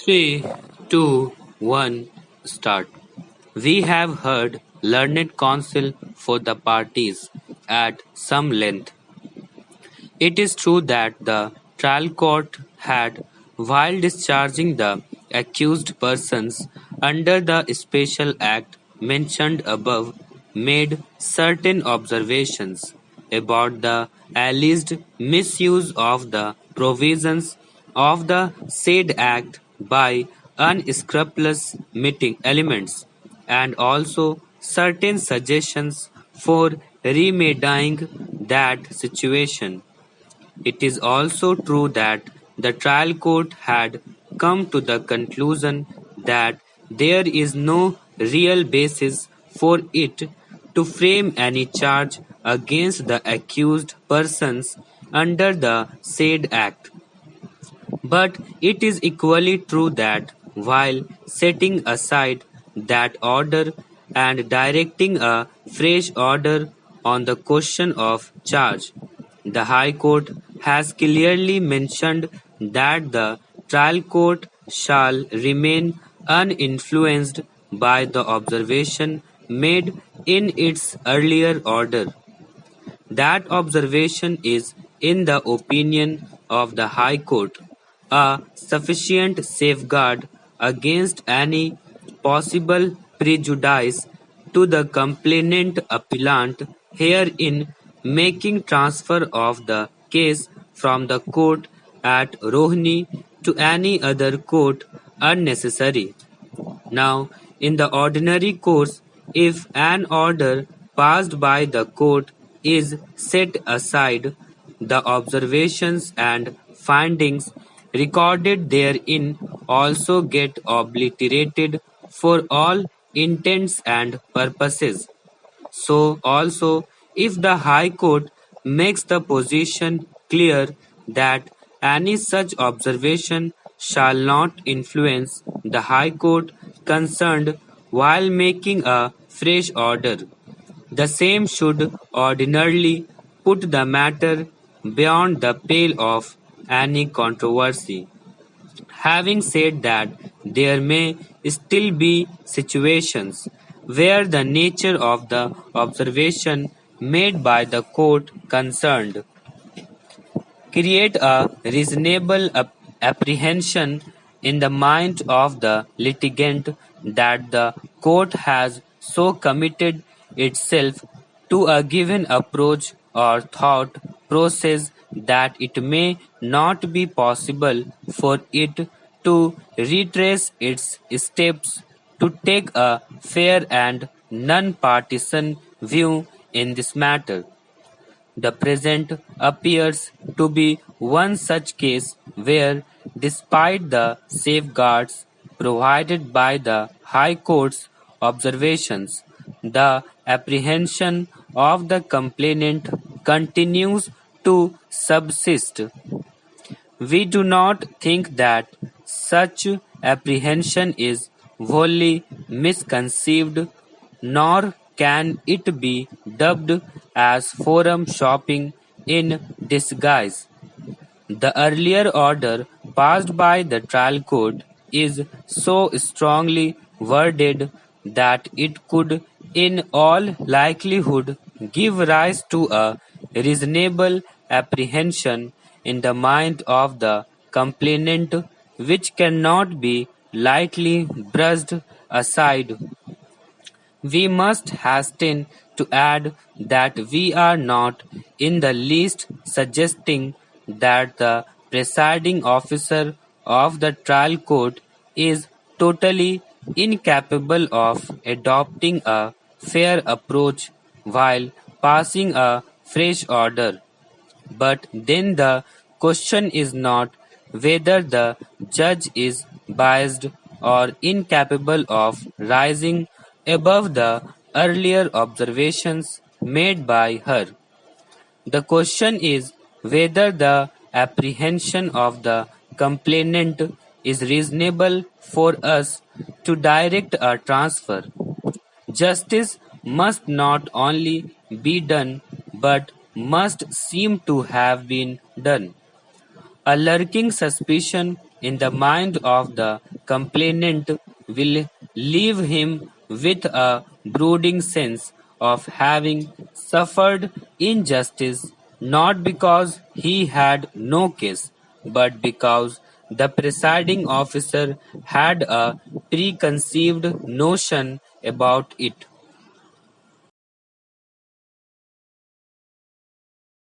3, 2, 1, start. We have heard learned counsel for the parties at some length. It is true that the trial court had, while discharging the accused persons under the special act mentioned above, made certain observations about the alleged misuse of the provisions of the said act by unscrupulous meeting elements, and also certain suggestions for remedying that situation. It is also true that the trial court had come to the conclusion that there is no real basis for it to frame any charge against the accused persons under the said act. But it is equally true that while setting aside that order and directing a fresh order on the question of charge, the High Court has clearly mentioned that the trial court shall remain uninfluenced by the observation made in its earlier order. That observation is, in the opinion of the High Court, a sufficient safeguard against any possible prejudice to the complainant appellant herein making transfer of the case from the court at Rohini to any other court unnecessary. Now, in the ordinary course, if an order passed by the court is set aside, the observations and findings recorded therein also get obliterated for all intents and purposes. So also, if the High Court makes the position clear that any such observation shall not influence the High Court concerned while making a fresh order, the same should ordinarily put the matter beyond the pale of any controversy. Having said that, there may still be situations where the nature of the observation made by the court concerned create a reasonable apprehension in the mind of the litigant that the court has so committed itself to a given approach or thought process that it may not be possible for it to retrace its steps to take a fair and non-partisan view in this matter. The present appears to be one such case where, despite the safeguards provided by the High Court's observations, the apprehension of the complainant continues to subsist. We do not think that such apprehension is wholly misconceived, nor can it be dubbed as forum shopping in disguise. The earlier order passed by the trial court is so strongly worded that it could in all likelihood give rise to a reasonable apprehension in the mind of the complainant which cannot be lightly brushed aside. We must hasten to add that we are not in the least suggesting that the presiding officer of the trial court is totally incapable of adopting a fair approach while passing a fresh order. But then the question is not whether the judge is biased or incapable of rising above the earlier observations made by her. The question is whether the apprehension of the complainant is reasonable for us to direct a transfer. Justice must not only be done but must seem to have been done. A lurking suspicion in the mind of the complainant will leave him with a brooding sense of having suffered injustice, not because he had no case, but because the presiding officer had a preconceived notion about it.